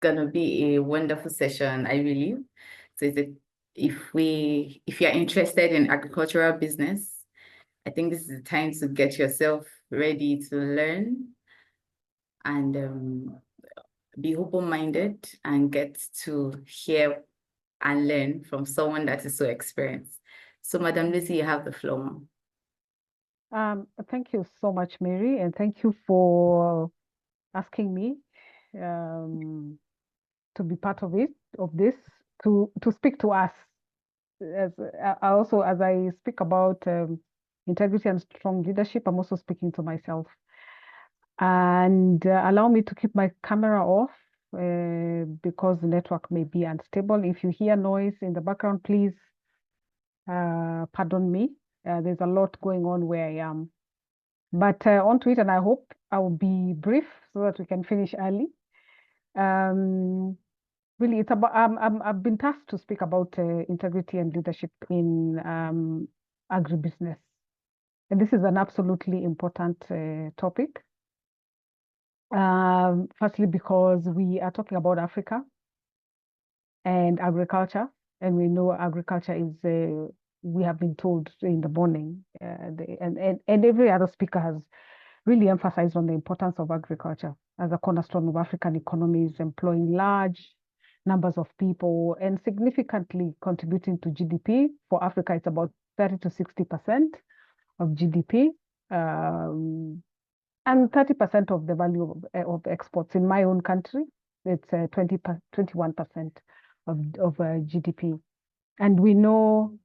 gonna be a wonderful session, I believe. So if you're interested in agricultural business, I think this is the time to get yourself ready to learn and be open-minded and get to hear and learn from someone that is so experienced. So, Madam Lucy, you have the floor. Thank you so much, Mary, and thank you for asking me to be part of this, to speak to us. As as I speak about integrity and strong leadership, I'm also speaking to myself. And allow me to keep my camera off because the network may be unstable. If you hear noise in the background, please pardon me. There's a lot going on where I am. But on to it, and I hope I will be brief so that we can finish early. Really, it's about I've been tasked to speak about integrity and leadership in agribusiness, and this is an absolutely important topic. Firstly, because we are talking about Africa and agriculture, and we know agriculture is we have been told in the morning, and every other speaker has really emphasized on the importance of agriculture as a cornerstone of African economies, employing large numbers of people and significantly contributing to GDP. For Africa, it's about 30 to 60% of GDP, and 30% of the value of exports. In my own country, it's 21% of GDP. And we know,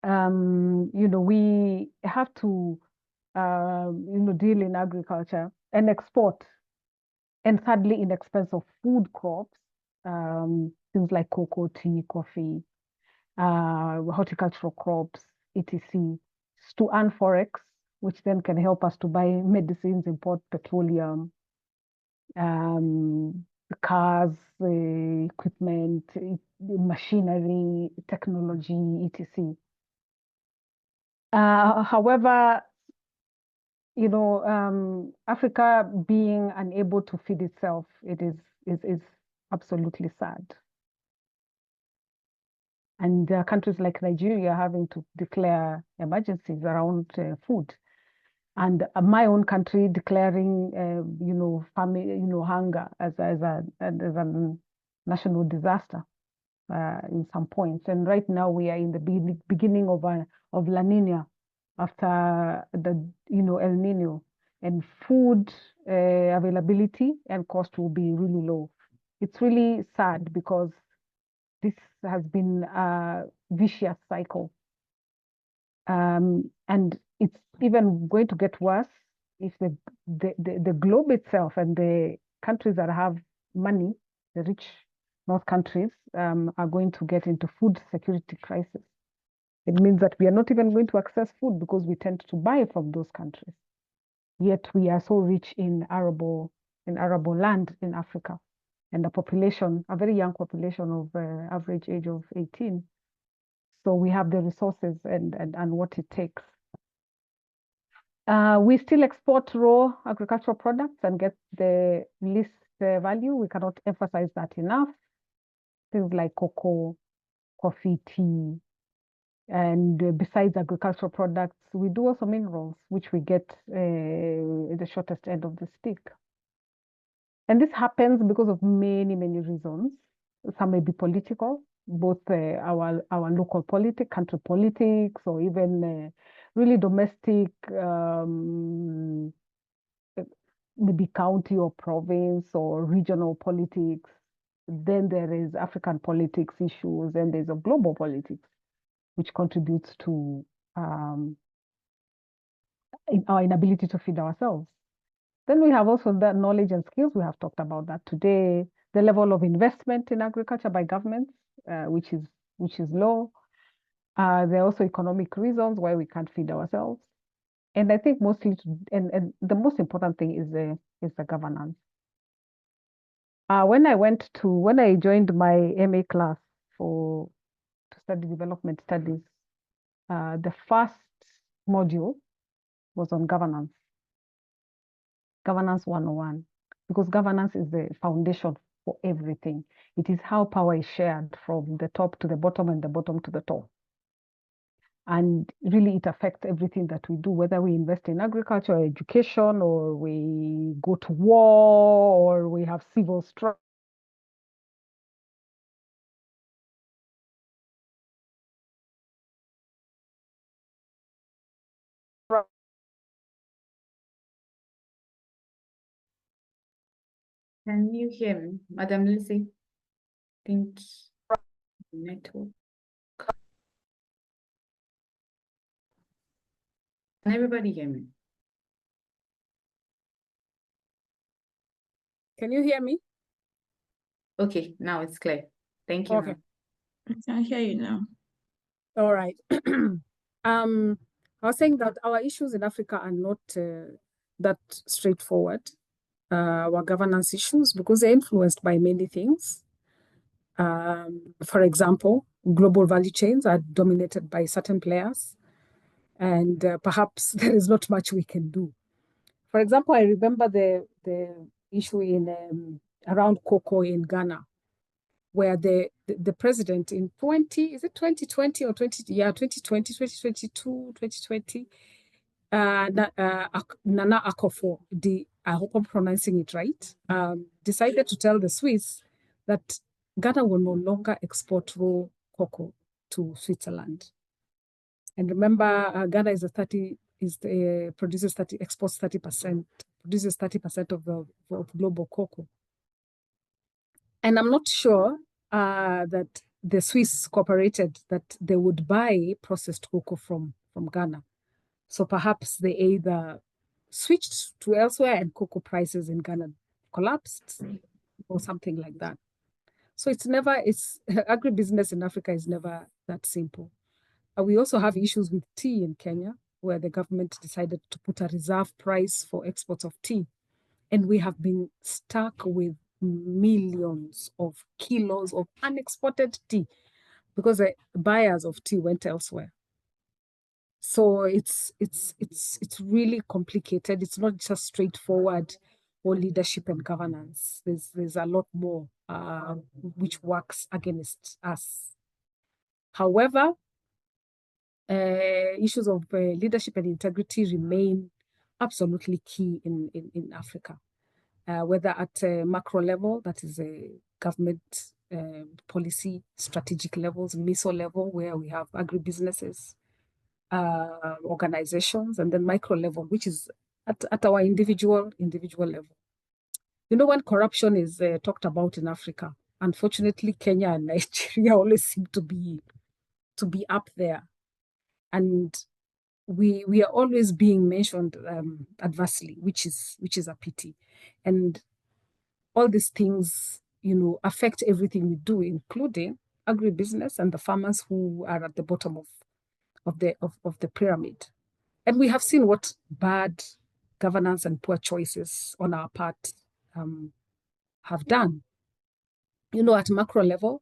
we have to deal in agriculture and export, and thirdly, in expense of food crops, things like cocoa, tea, coffee, horticultural crops, etc., to earn forex, which then can help us to buy medicines, import petroleum, cars, equipment, machinery, technology, etc. However, Africa being unable to feed itself, it is absolutely sad. And countries like Nigeria having to declare emergencies around food, and my own country declaring, hunger as a national disaster in some points. And right now we are in the beginning of La Nina, after the El Nino, and food availability and cost will be really low. It's really sad because this has been a vicious cycle, and it's even going to get worse if the globe itself and the countries that have money, the rich North countries, are going to get into food security crisis. It means that we are not even going to access food because we tend to buy from those countries. Yet we are so rich in arable land in Africa, and a very young population of average age of 18. So we have the resources and what it takes. We still export raw agricultural products and get the least value. We cannot emphasize that enough. Things like cocoa, coffee, tea, and besides agricultural products, we do also minerals, which we get the shortest end of the stick. And this happens because of many, many reasons. Some may be political, both our local politics, country politics, or even really domestic, maybe county or province or regional politics. Then there is African politics issues, and there's a global politics, which contributes to our inability to feed ourselves. Then we have also that knowledge and skills. We have talked about that today. The level of investment in agriculture by governments, which is low. There are also economic reasons why we can't feed ourselves. And I think mostly, and the most important thing is the governance. When I joined my MA class to study development studies, the first module was on governance. Governance 101, because governance is the foundation for everything. It is how power is shared from the top to the bottom and the bottom to the top. And really, it affects everything that we do, whether we invest in agriculture or education, or we go to war, or we have civil strife. Can you hear me, Madam Lucy? Think network. Can everybody hear me? Can you hear me? Okay, now it's clear. Thank you, Okay. ma'am. I can hear you now. All right. I was saying that our issues in Africa are not that straightforward. Our governance issues, because they're influenced by many things. For example, global value chains are dominated by certain players, and perhaps there is not much we can do. For example, I remember the issue in around cocoa in Ghana, where the president in 2020 or 2020, 2022, 2020, Nana Akufo, I hope I'm pronouncing it right, decided to tell the Swiss that Ghana will no longer export raw cocoa to Switzerland. And remember, Ghana is exports 30%, produces 30% of global cocoa. And I'm not sure that the Swiss cooperated that they would buy processed cocoa from Ghana. So perhaps they either switched to elsewhere and cocoa prices in Ghana collapsed or something like that. So agribusiness in Africa is never that simple. We also have issues with tea in Kenya, where the government decided to put a reserve price for exports of tea. And we have been stuck with millions of kilos of unexported tea because the buyers of tea went elsewhere. So it's really complicated. It's not just straightforward or leadership and governance. There's a lot more which works against us. However, issues of leadership and integrity remain absolutely key in Africa. Whether at a macro level, that is a government policy, strategic levels, meso level, where we have agribusinesses, organizations, and then micro level, which is at our individual level. You know, when corruption is talked about in Africa, unfortunately, Kenya and Nigeria always seem to be up there, and we are always being mentioned adversely, which is a pity. And all these things, affect everything we do, including agribusiness and the farmers who are at the bottom of the pyramid. And we have seen what bad governance and poor choices on our part have done. At macro level,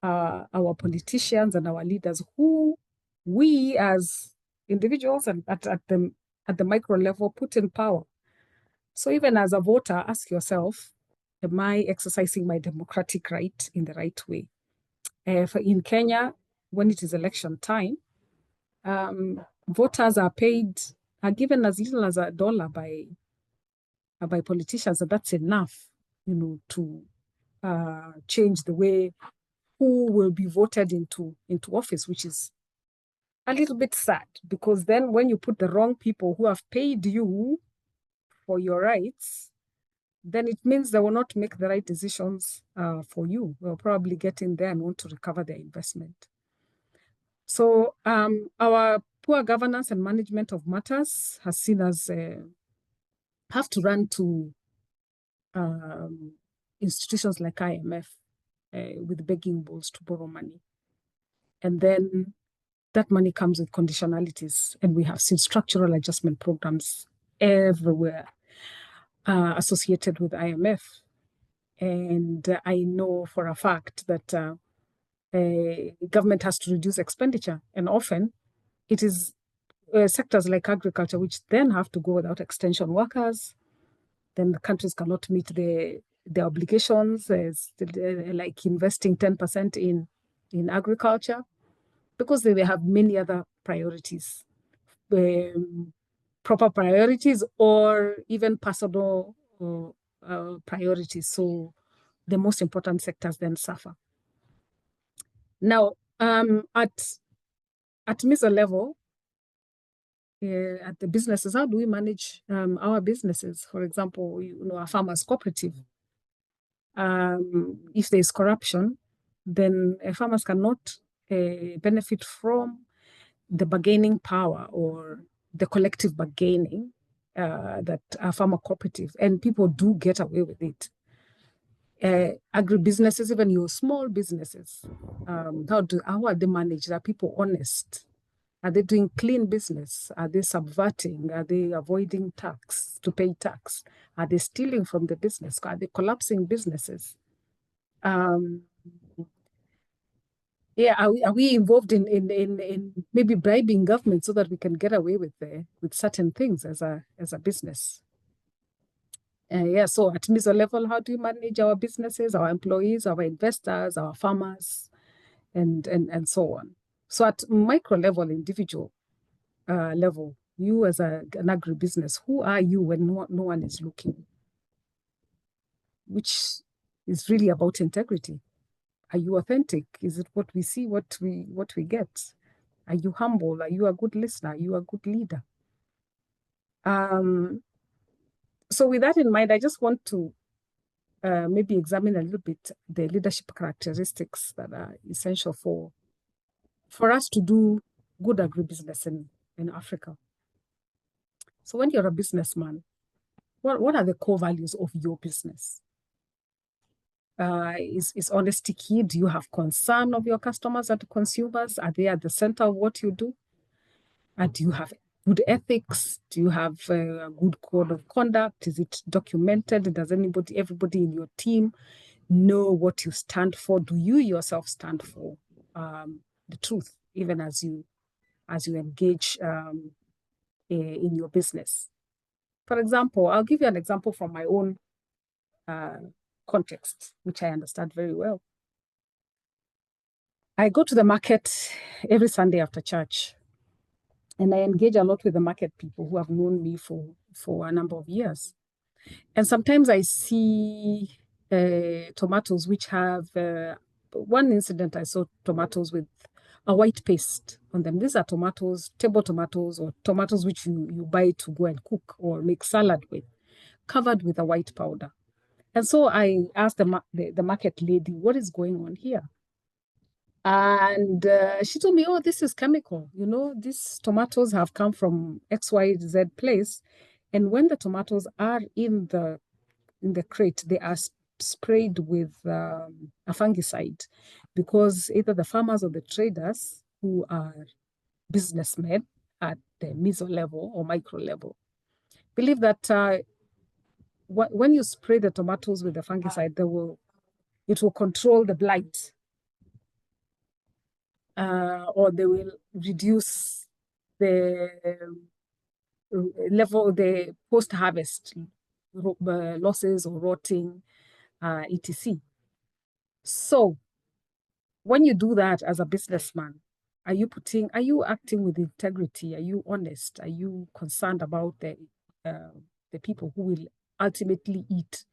our politicians and our leaders, who we as individuals and at the micro level put in power. So even as a voter, ask yourself, am I exercising my democratic right in the right way? In Kenya, when it is election time, voters are given as little as $1 by politicians, and that's enough, to change the way who will be voted into office, which is a little bit sad, because then when you put the wrong people who have paid you for your rights, then it means they will not make the right decisions for you. They'll probably get in there and want to recover their investment. So our poor governance and management of matters has seen us have to run to institutions like IMF with begging bowls to borrow money. And then that money comes with conditionalities. And we have seen structural adjustment programs everywhere associated with IMF. And I know for a fact that government has to reduce expenditure. And often it is sectors like agriculture, which then have to go without extension workers. Then the countries cannot meet the their obligations, like investing 10% in agriculture, because they have many other priorities, proper priorities, or even personal priorities. So the most important sectors then suffer. Now, at meso level, at the businesses, how do we manage our businesses? For example, a farmers cooperative. If there is corruption, then farmers cannot benefit from the bargaining power or the collective bargaining that a farmer cooperative, and people do get away with it. Agribusinesses, even your small businesses, how are they managed? Are people honest? Are they doing clean business? Are they subverting? Are they avoiding tax to pay tax? Are they stealing from the business? Are they collapsing businesses? Yeah, are we involved in maybe bribing government so that we can get away with certain things as a business? Yeah, so at meso level, how do you manage our businesses, our employees, our investors, our farmers, and so on? So at micro level, individual level, you as an agribusiness, who are you when no one is looking? Which is really about integrity. Are you authentic? Is it what we see, what we get? Are you humble? Are you a good listener? Are you a good leader? So with that in mind, I just want to maybe examine a little bit the leadership characteristics that are essential for us to do good agribusiness in Africa. So when you're a businessman, what are the core values of your business? Is honesty key? Do you have concern of your customers and consumers? Are they at the center of what you do? Do you have good ethics? Do you have a good code of conduct? Is it documented? Does everybody in your team know what you stand for? Do you yourself stand for the truth, even as you engage in your business? For example, I'll give you an example from my own context, which I understand very well. I go to the market every Sunday after church, and I engage a lot with the market people who have known me for a number of years. And sometimes I see tomatoes which have, one incident I saw tomatoes with a white paste on them. These are tomatoes, table tomatoes, or tomatoes which you buy to go and cook or make salad with, covered with a white powder. And so I asked the market lady, what is going on here? And she told me, oh, this is chemical. These tomatoes have come from XYZ place. And when the tomatoes are in the crate, they are sprayed with a fungicide, because either the farmers or the traders who are businessmen at the meso level or micro level believe that when you spray the tomatoes with the fungicide, it will control the blight, or they will reduce the level, the post-harvest losses or rotting, etc. So when you do that as a businessman, are you acting with integrity? Are you honest? Are you concerned about the people who will ultimately eat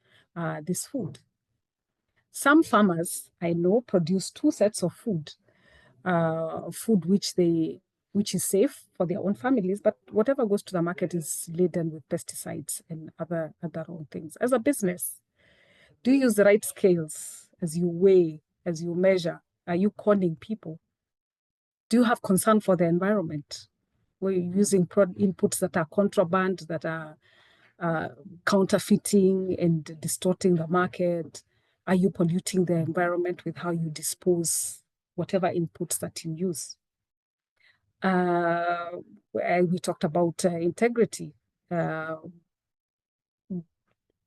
this food? Some farmers I know produce two sets of food which is safe for their own families, but whatever goes to the market is laden with pesticides and other wrong things. As a business, do you use the right scales as you weigh, as you measure? Are you conning people? Do you have concern for the environment? Were you using inputs that are contraband, that are counterfeiting and distorting the market? Are you polluting the environment with how you dispose whatever inputs that you use? We talked about integrity. Are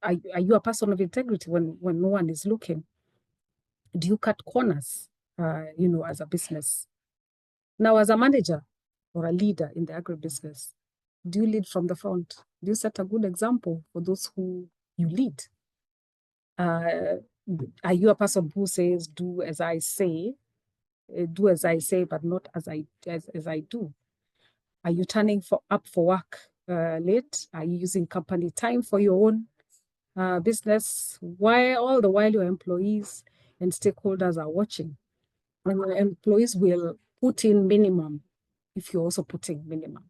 you a person of integrity when no one is looking? Do you cut corners, as a business? Now, as a manager or a leader in the agribusiness, do you lead from the front? Do you set a good example for those who you lead? Are you a person who says, do as I say, but not as I do? Are you turning up for work late? Are you using company time for your own business? All the while your employees and stakeholders are watching? And your employees will put in minimum if you're also putting minimum.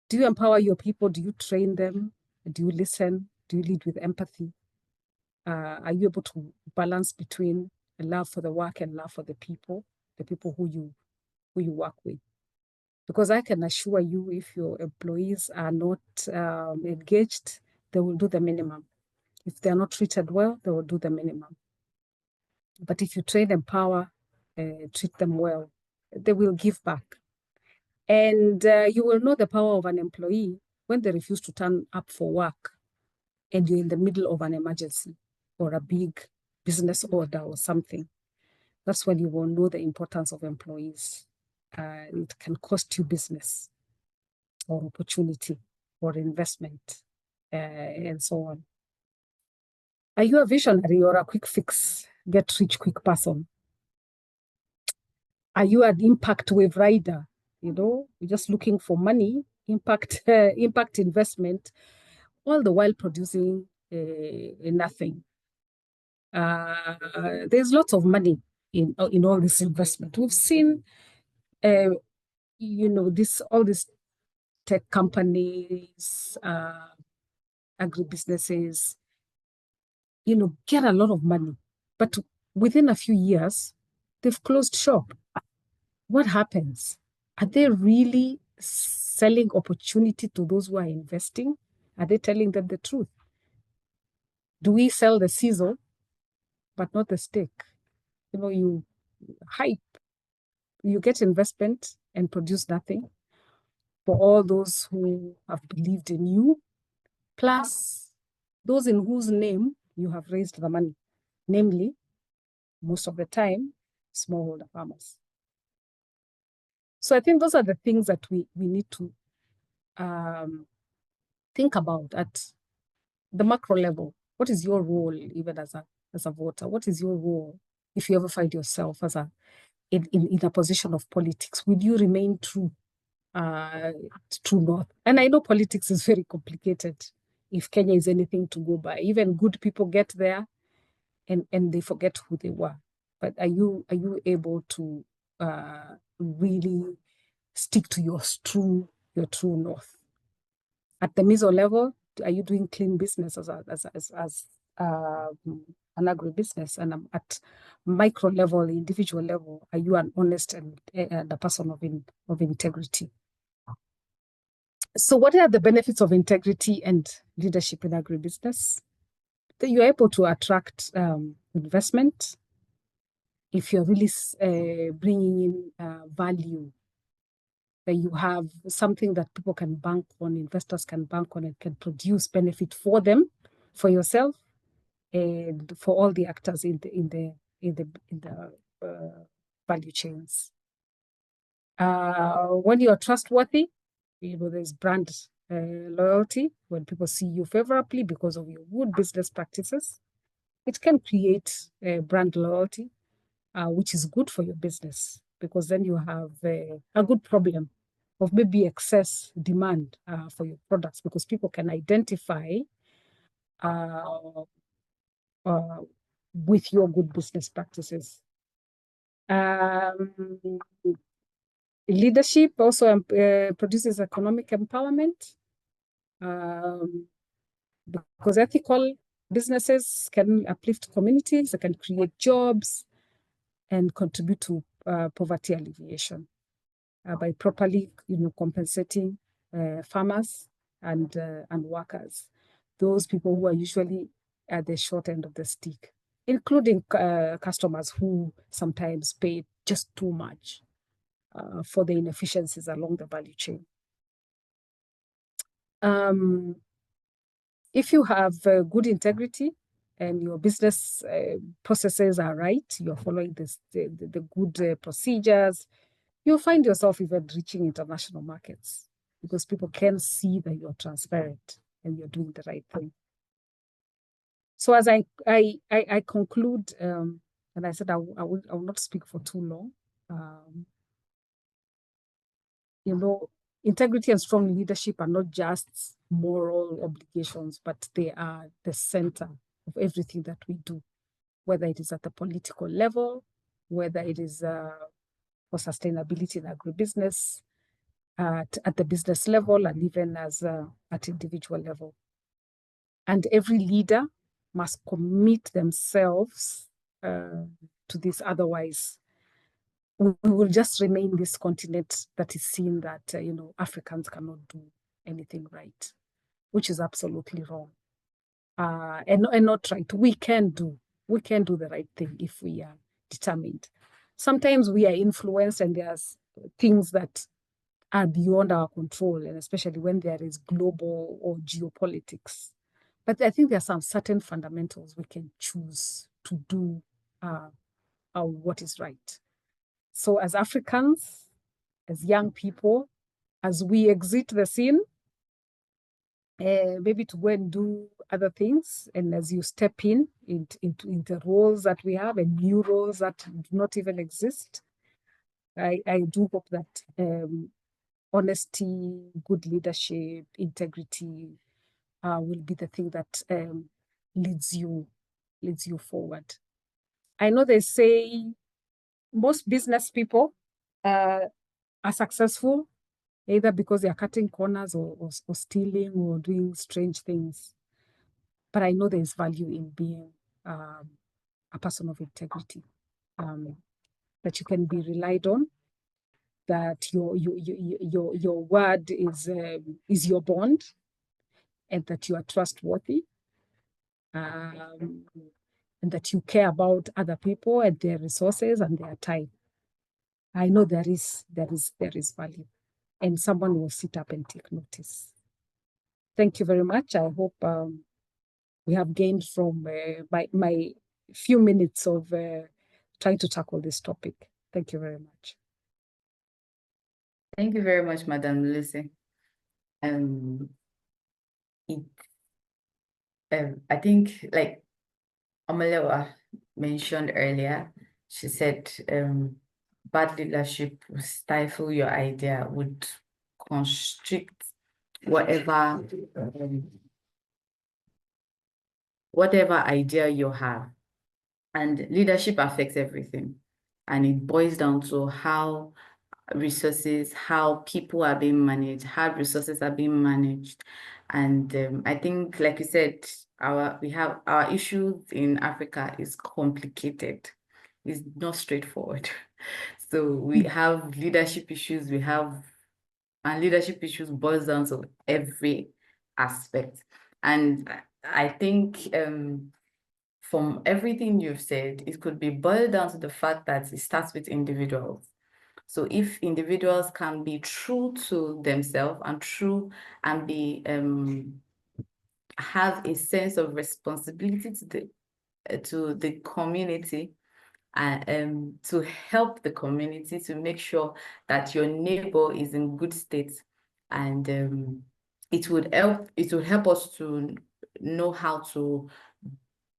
Do you empower your people? Do you train them? Do you listen? Do you lead with empathy? Are you able to balance between a love for the work and love for the people who you work with? Because I can assure you, if your employees are not engaged, they will do the minimum. If they're not treated well, they will do the minimum. But if you train, empower, treat them well, they will give back. And you will know the power of an employee when they refuse to turn up for work and you're in the middle of an emergency or a big business order or something. That's when you will know the importance of employees. It can cost you business or opportunity or investment and so on. Are you a visionary or a quick fix, get rich quick person? Are you an impact wave rider? You know, you're just looking for money, impact investment, all the while producing nothing. There's lots of money in all this investment. We've seen, all these tech companies, agribusinesses, get a lot of money, but within a few years, they've closed shop. What happens? Are they really selling opportunity to those who are investing? Are they telling them the truth? Do we sell the sizzle, but not the steak? You hype, you get investment and produce nothing for all those who have believed in you, plus those in whose name you have raised the money, namely, most of the time, smallholder farmers. So I think those are the things that we need to think about at the macro level. What is your role, even as a voter? What is your role if you ever find yourself in a position of politics? Will you remain true north? And I know politics is very complicated. If Kenya is anything to go by, even good people get there and they forget who they were. But are you able to really stick to your true north? At the meso level, are you doing clean business as an agribusiness? And at micro level, individual level, are you an honest and a person of integrity? So what are the benefits of integrity and leadership in agribusiness? That you're able to attract investment if you're really bringing in value, that you have something that people can bank on, investors can bank on, and can produce benefit for them, for yourself, and for all the actors in the value chains. When you are trustworthy, there's brand loyalty. When people see you favorably because of your good business practices, it can create brand loyalty, which is good for your business, because then you have a good problem of maybe excess demand for your products, because people can identify with your good business practices. Leadership also produces economic empowerment, because ethical businesses can uplift communities, they can create jobs and contribute to poverty alleviation by properly, compensating farmers and workers, those people who are usually at the short end of the stick, including customers who sometimes pay just too much for the inefficiencies along the value chain. If you have good integrity and your business processes are right, you're following the good procedures, you'll find yourself even reaching international markets, because people can see that you're transparent and you're doing the right thing. So as I conclude, and I said I will not speak for too long. You know, integrity and strong leadership are not just moral obligations, but they are the center of everything that we do, whether it is at the political level, whether it is for sustainability in agribusiness, at the business level, and even as at individual level. And every leader must commit themselves to this. Otherwise, we will just remain this continent that is seen that, you know, Africans cannot do anything right, which is absolutely wrong. And not right. We can do the right thing if we are determined. Sometimes we are influenced and there's things that are beyond our control, and especially when there is global or geopolitics. But I think there are some certain fundamentals we can choose to do what is right. So as Africans, as young people, as we exit the scene, maybe to go and do other things, and as you step into roles that we have and new roles that do not even exist, I do hope that honesty, good leadership, integrity will be the thing that leads you forward. I know they say most business people are successful either because they are cutting corners or stealing or doing strange things. But I know there is value in being a person of integrity, that you can be relied on, that your word is your bond, and that you are trustworthy, and that you care about other people and their resources and their time. I know there is value, and someone will sit up and take notice. Thank you very much. I hope we have gained from my few minutes of trying to tackle this topic. Thank you very much. Thank you very much, Madam Lucy. I think, like Omalewa mentioned earlier, she said bad leadership will stifle your idea, would constrict whatever idea you have. And leadership affects everything. And it boils down to how resources, how people are being managed, how resources are being managed. And I think, like you said, our issues in Africa is complicated. It's not straightforward. So we have leadership issues, and leadership issues boils down to every aspect. And I think from everything you've said, it could be boiled down to the fact that it starts with individuals. So if individuals can be true to themselves and be have a sense of responsibility to the community, and to help the community, to make sure that your neighbor is in good state, and it would help us to know how to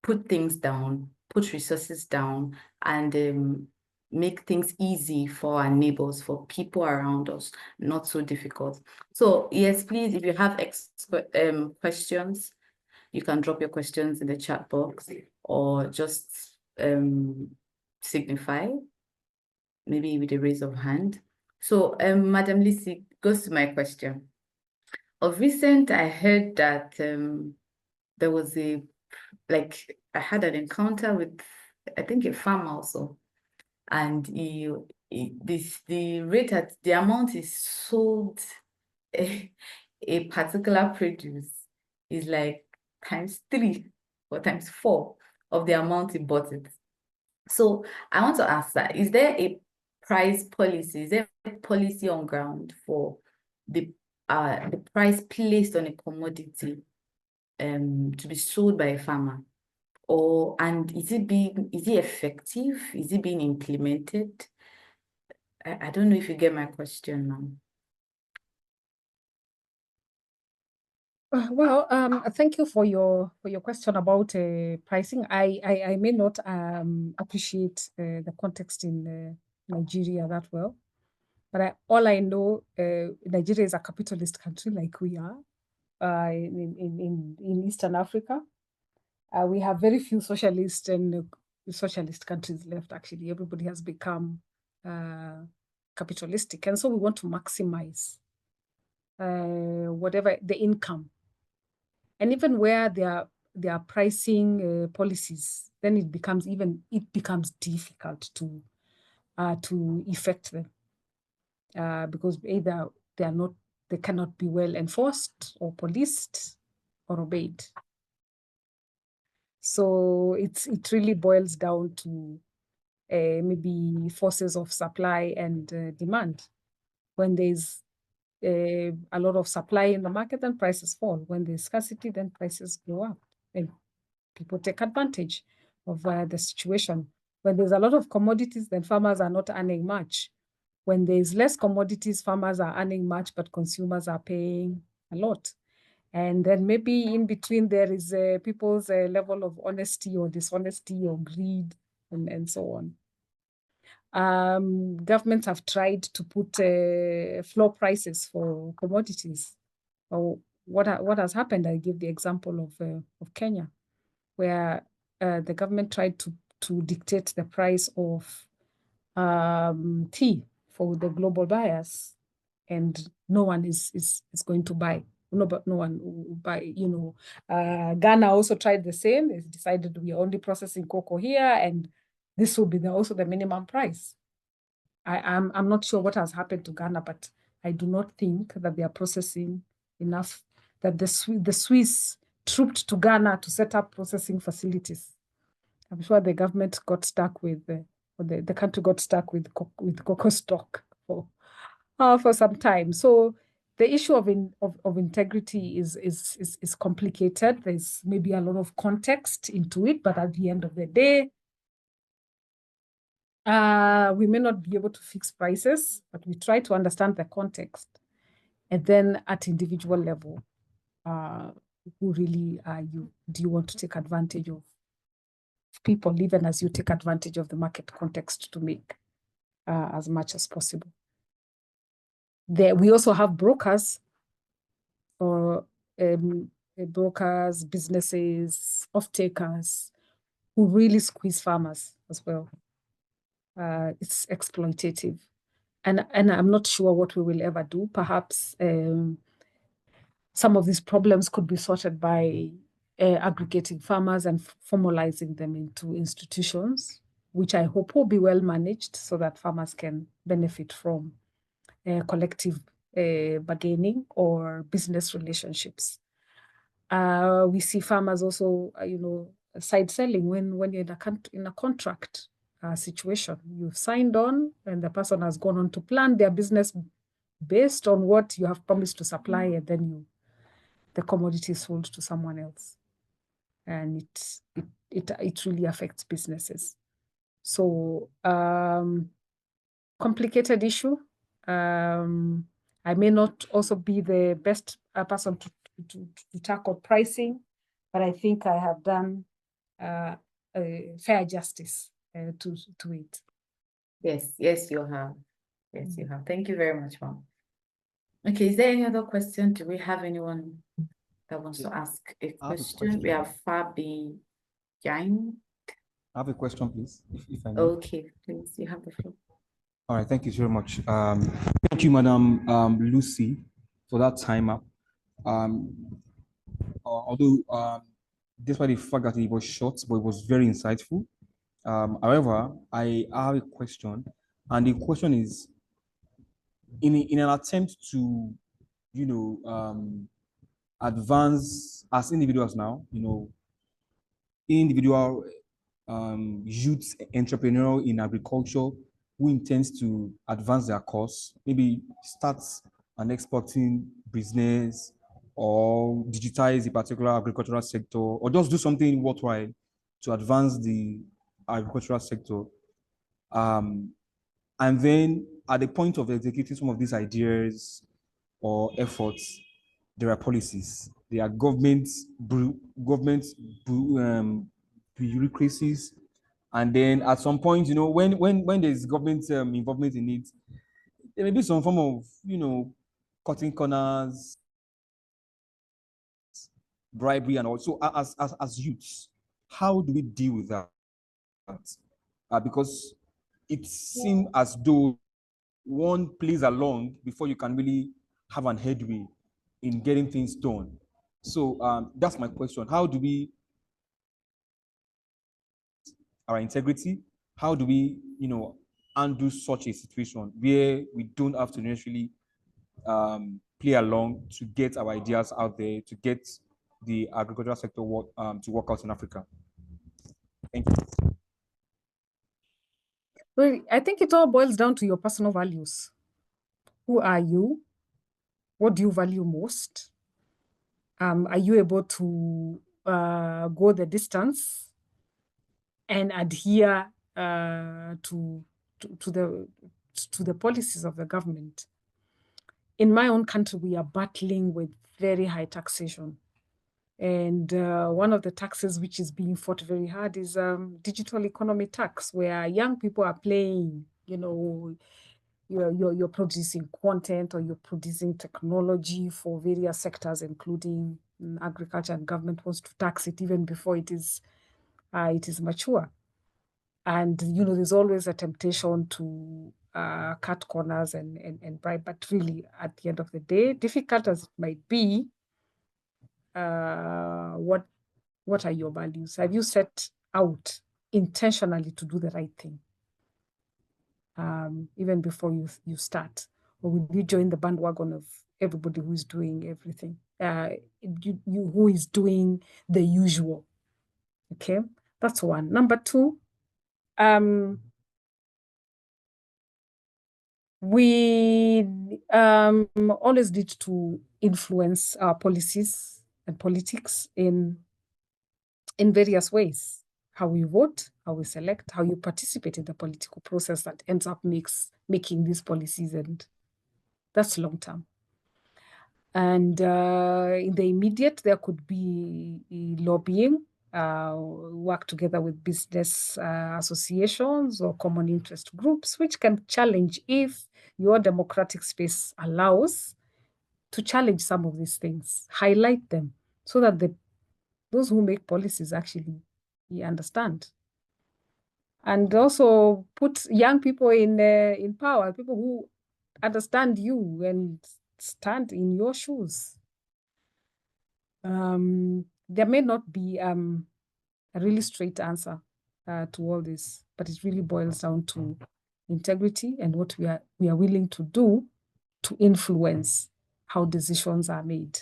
put things down, put resources down, and make things easy for our neighbors, for people around us, not so difficult. So yes, please, if you have questions, you can drop your questions in the chat box, or just signify, maybe with a raise of hand. So Madam Lisi, goes to my question. Of recent, I heard that there was I had an encounter with, I think, a farmer also, and the rate at the amount is sold a particular produce is like ×3 or ×4 of the amount he bought it. So I want to ask that, is there a price policy? Is there a policy on ground for the price placed on a commodity to be sold by a farmer? And is it effective? Is it being implemented? I don't know if you get my question now. Thank you for your question about pricing. I may not appreciate the context in Nigeria that well, but all I know, Nigeria is a capitalist country like we are in Eastern Africa. We have very few socialist and socialist countries left. Actually, everybody has become capitalistic, and so we want to maximize whatever the income. And even where there are pricing policies, then it becomes difficult to effect them because either they cannot be well enforced or policed or obeyed. So it really boils down to maybe forces of supply and demand. When there's a lot of supply in the market, then prices fall. When there's scarcity, then prices go up. And people take advantage of the situation. When there's a lot of commodities, then farmers are not earning much. When there's less commodities, farmers are earning much, but consumers are paying a lot. And then maybe in between there is people's level of honesty or dishonesty or greed and so on. Governments have tried to put floor prices for commodities. What has happened? I give the example of Kenya, where the government tried to dictate the price of tea for the global buyers, and no one is going to buy. No one will buy. Ghana also tried the same. They decided we are only processing cocoa here, and this will be also the minimum price. I'm not sure what has happened to Ghana, but I do not think that they are processing enough. That the Swiss trooped to Ghana to set up processing facilities. I'm sure the government got stuck with, or the country got stuck with cocoa stock for some time. So the issue of integrity is complicated. There's maybe a lot of context into it, but at the end of the day, we may not be able to fix prices, but we try to understand the context. And then at individual level, who really are you? Do you want to take advantage of people, even as you take advantage of the market context to make as much as possible? We also have brokers or brokers, businesses, off-takers who really squeeze farmers as well. It's exploitative. And I'm not sure what we will ever do. Perhaps some of these problems could be sorted by aggregating farmers and formalizing them into institutions, which I hope will be well managed so that farmers can benefit from collective bargaining or business relationships. We see farmers also, side selling when you're in a contract situation. You've signed on and the person has gone on to plan their business based on what you have promised to supply, and then the commodity is sold to someone else. And it really affects businesses. So complicated issue. I may not also be the best person to tackle pricing, but I think I have done fair justice to it. Yes, you have. Yes, you have. Thank you very much, Mom. Okay, is there any other question? Do we have anyone that wants to ask a question? We have Fabi Yang. I have a question, please, if I may. Okay, please, you have the floor. All right, thank you very much. Thank you, Madam Lucy, for that time up. Although despite the fact that it was short, but it was very insightful. However, I have a question, and the question is, in an attempt to, advance as individuals now, individual youth entrepreneur in agriculture who intends to advance their course, maybe start an exporting business or digitize a particular agricultural sector, or just do something worthwhile to advance the agricultural sector. And then at the point of executing some of these ideas or efforts, there are policies, there are bureaucracies, and then at some point, when there's government involvement in it, there may be some form of, cutting corners, bribery, and also as youths, how do we deal with that? Because it seems as though one plays along before you can really have an headway in getting things done. So that's my question. How do we our integrity? How do we, undo such a situation where we don't have to necessarily play along to get our ideas out there, to get the agricultural sector to work out in Africa? Thank you. Well, I think it all boils down to your personal values. Who are you? What do you value most? Are you able to go the distance and adhere to the policies of the government? In my own country, we are battling with very high taxation. And one of the taxes which is being fought very hard is digital economy tax, where young people are playing, you're producing content, or you're producing technology for various sectors, including agriculture, and government wants to tax it even before it is mature. And there's always a temptation to cut corners and bribe, but really, at the end of the day, difficult as it might be, what are your values? Have you set out intentionally to do the right thing, even before you start? Or will you join the bandwagon of everybody who is doing everything, who is doing the usual? Okay, that's one. Number two, we always need to influence our policies and politics in various ways. How we vote, how we select, how you participate in the political process that ends up making these policies, and that's long term. And in the immediate, there could be lobbying, work together with business associations or common interest groups, which can challenge, if your democratic space allows, to challenge some of these things, highlight them, so that those who make policies actually understand. And also put young people in power, people who understand you and stand in your shoes. There may not be a really straight answer to all this, but it really boils down to integrity and what we are willing to do to influence how decisions are made,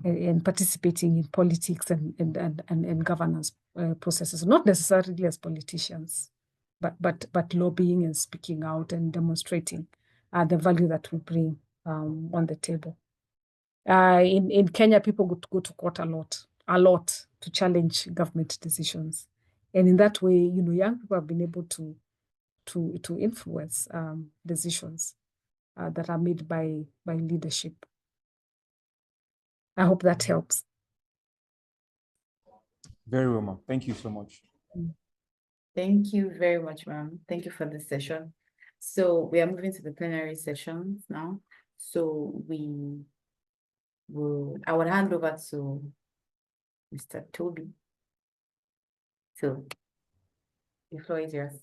and participating in politics and governance processes, not necessarily as politicians, but lobbying and speaking out and demonstrating the value that we bring on the table. In Kenya, people go to court a lot to challenge government decisions, and in that way, young people have been able to influence decisions that are made by leadership. I hope that helps. Very well, ma'am. Thank you so much. Thank you very much, ma'am. Thank you for this session. So we are moving to the plenary sessions now. So I will hand over to Mr. Toby. So the floor is yours.